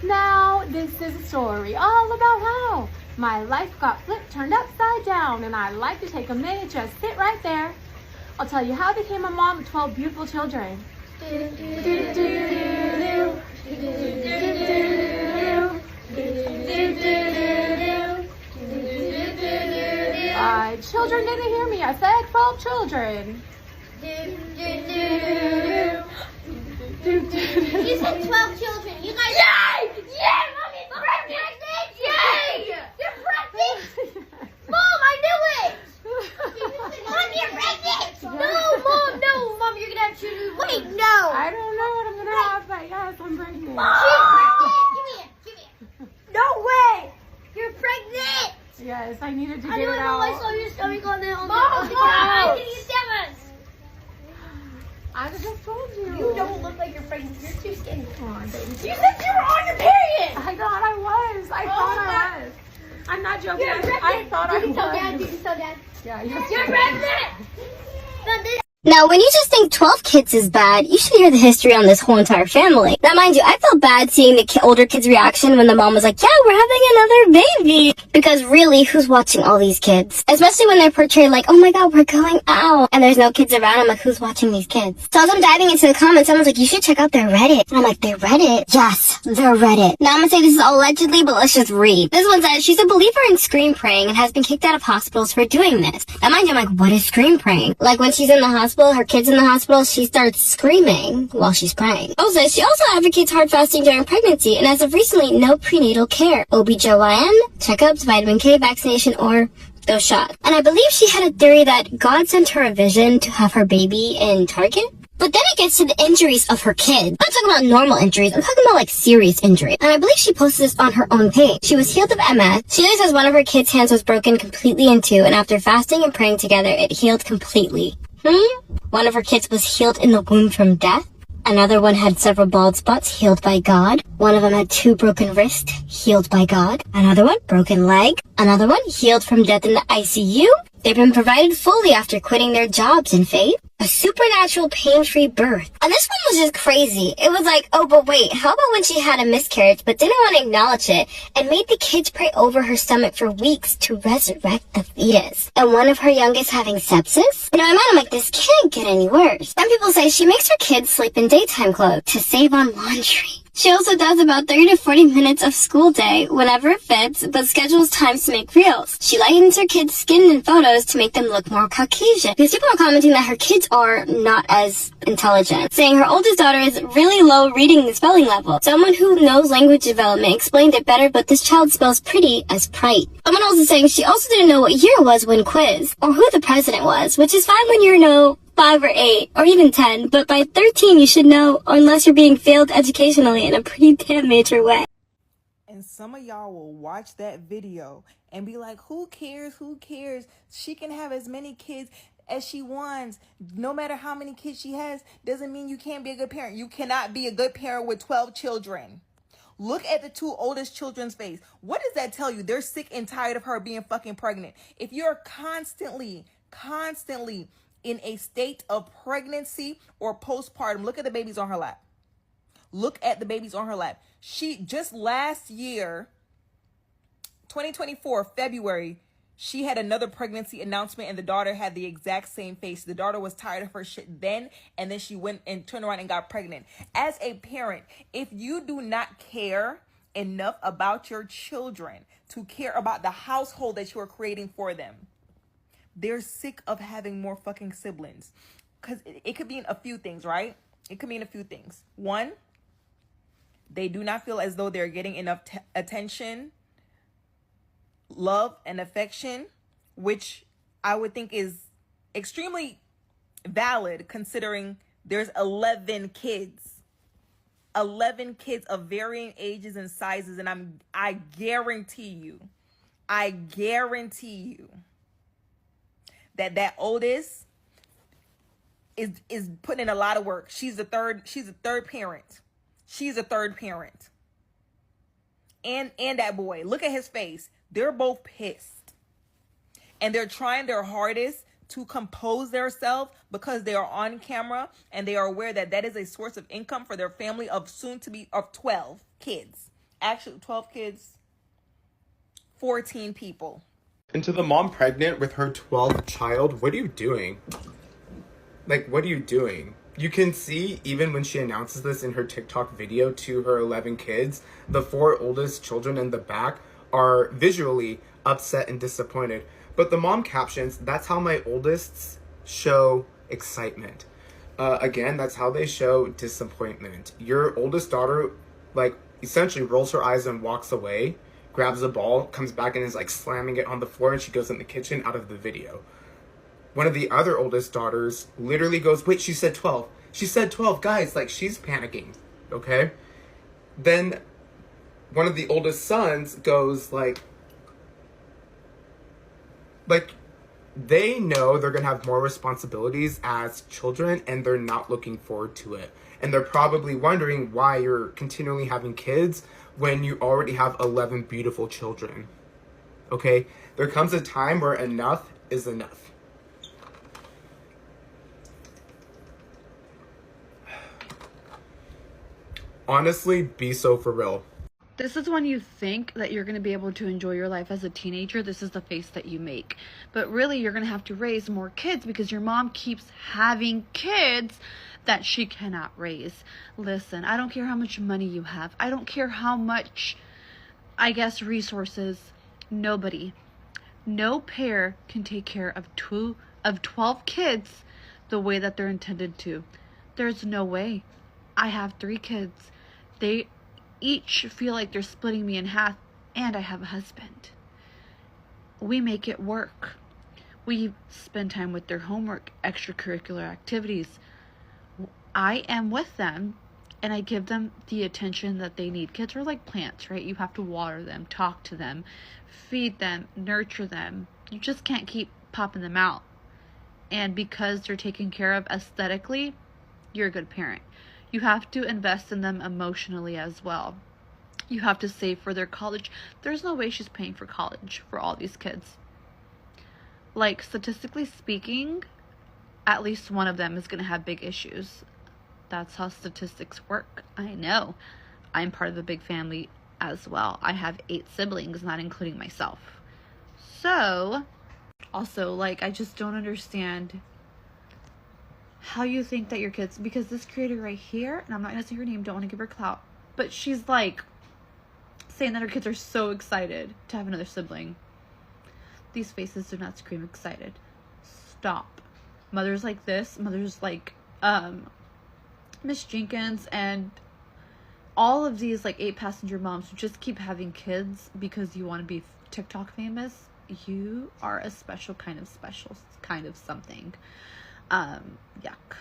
Now, this is a story all about how my life got flipped, turned upside down, and I'd like to take a minute, just sit right there. I'll tell you how I became a mom of 12 beautiful children. Children didn't hear me. I said 12 children. You said 12 children. You guys. Yay! Yay! Mommy's pregnant! Yay! You're pregnant! Mom, I knew it! Mom, you're pregnant! No, Mom, no! Mom, you're gonna have children. Wait, no! I don't know what I'm gonna have, but yes, I'm pregnant. Mom! She's pregnant! Give me it. No way! You're pregnant! Yes, I needed to get I it know, out. I saw your stomach on the Mom, I can use Demon's. I just told you. You don't look like you're pregnant. You're too skinny. Come on, baby. You said you were on your period! I thought I was. I thought I was. I'm not joking. You're pregnant! I thought I was. You can tell Dad. You can tell Dad. Yeah, yes. You're pregnant! Now, when you just think 12 kids is bad, you should hear the history on this whole entire family. Now, mind you, I felt bad seeing the older kids' reaction when the mom was like, yeah, we're having another baby. Because really, who's watching all these kids? Especially when they're portrayed like, oh my god, we're going out. And there's no kids around. I'm like, who's watching these kids? So as I'm diving into the comments, someone's like, you should check out their Reddit. And I'm like, their Reddit? Yes, their Reddit. Now, I'm gonna say this is all allegedly, but let's just read. This one says, she's a believer in scream praying and has been kicked out of hospitals for doing this. Now, mind you, I'm like, what is scream praying? Like when she's in the hospital, her kid's in the hospital, she starts screaming while she's praying. Also, she also advocates hard fasting during pregnancy and as of recently, no prenatal care, OBGYN, checkups, vitamin K vaccination, or those shots. And I believe she had a theory that God sent her a vision to have her baby in Target. But then it gets to the injuries of her kid. I'm not talking about normal injuries, I'm talking about like serious injury. And I believe she posted this on her own page. She was healed of MS. She later says one of her kid's hands was broken completely in two, and after fasting and praying together, it healed completely. One of her kids was healed in the womb from death. Another one had several bald spots, healed by God. One of them had 2 broken wrists, healed by God. Another one, broken leg. Another one, healed from death in the ICU. They've been provided fully after quitting their jobs in faith. A supernatural pain-free birth. And this one was just crazy. It was like, oh, but wait, how about when she had a miscarriage but didn't want to acknowledge it and made the kids pray over her stomach for weeks to resurrect the fetus? And one of her youngest having sepsis? In my mind, I'm like, this can't get any worse. Some people say she makes her kids sleep in daytime clothes to save on laundry. She also does about 30 to 40 minutes of school day whenever it fits, but schedules times to make reels. She lightens her kids' skin in photos to make them look more Caucasian. Because people are commenting that her kids are not as intelligent, saying her oldest daughter is really low reading and spelling level. Someone who knows language development explained it better, but this child spells pretty as prite. Someone else is saying she also didn't know what year it was when quiz, or who the president was, which is fine when you're 5 or 8, or even 10, but by 13 you should know, unless you're being failed educationally in a pretty damn major way. And some of y'all will watch that video and be like, who cares? Who cares? She can have as many kids as she wants. No matter how many kids she has, doesn't mean you can't be a good parent. You cannot be a good parent with 12 children. Look at the 2 oldest children's face. What does that tell you? They're sick and tired of her being fucking pregnant. If you're constantly in a state of pregnancy or postpartum, look at the babies on her lap. Look at the babies on her lap. She just last year, 2024, February, she had another pregnancy announcement and the daughter had the exact same face. The daughter was tired of her shit then, and then she went and turned around and got pregnant. As a parent, if you do not care enough about your children to care about the household that you are creating for them, they're sick of having more fucking siblings. Because it could mean a few things, right? It could mean a few things. One, they do not feel as though they're getting enough attention, love, and affection, which I would think is extremely valid considering there's 11 kids. 11 kids of varying ages and sizes, and I guarantee you that oldest is putting in a lot of work. She's a third parent. She's a third parent. And that boy, look at his face. They're both pissed. And they're trying their hardest to compose themselves because they are on camera and they are aware that that is a source of income for their family of 12 kids. Actually, 12 kids, 14 people. And to the mom pregnant with her 12th child, what are you doing? Like, what are you doing? You can see, even when she announces this in her TikTok video to her 11 kids, the 4 oldest children in the back are visually upset and disappointed. But the mom captions, "That's how my oldists show excitement." Again, that's how they show disappointment. Your oldest daughter, like, essentially rolls her eyes and walks away, grabs a ball, comes back and is, like, slamming it on the floor, and she goes in the kitchen out of the video. One of the other oldest daughters literally goes, "Wait, she said 12. She said 12, guys," like, she's panicking, okay? Then one of the oldest sons goes, like, they know they're going to have more responsibilities as children, and they're not looking forward to it. And they're probably wondering why you're continually having kids when you already have 11 beautiful children. Okay? There comes a time where enough is enough. Honestly, be so for real. This is when you think that you're going to be able to enjoy your life as a teenager. This is the face that you make. But really, you're going to have to raise more kids because your mom keeps having kids that she cannot raise. Listen, I don't care how much money you have. I don't care how much, resources. Nobody, no pair can take care of 12 kids the way that they're intended to. There's no way. I have 3 kids. They each feel like they're splitting me in half, and I have a husband. We make it work. We spend time with their homework, extracurricular activities. I am with them, and I give them the attention that they need. Kids are like plants, right? You have to water them, talk to them, feed them, nurture them. You just can't keep popping them out. And because they're taken care of aesthetically, you're a good parent. You have to invest in them emotionally as well. You have to save for their college. There's no way she's paying for college for all these kids. Like, statistically speaking, at least one of them is going to have big issues. That's how statistics work. I know. I'm part of a big family as well. I have 8 siblings, not including myself. So, also, like, I just don't understand how you think that your kids, because this creator right here, and I'm not gonna say her name, don't want to give her clout, but she's like saying that her kids are so excited to have another sibling. These faces do not scream excited. Stop. Mothers like this, mothers like Miss Jenkins, and all of these like 8-passenger moms who just keep having kids because you want to be TikTok famous, you are a special kind of something. Yuck.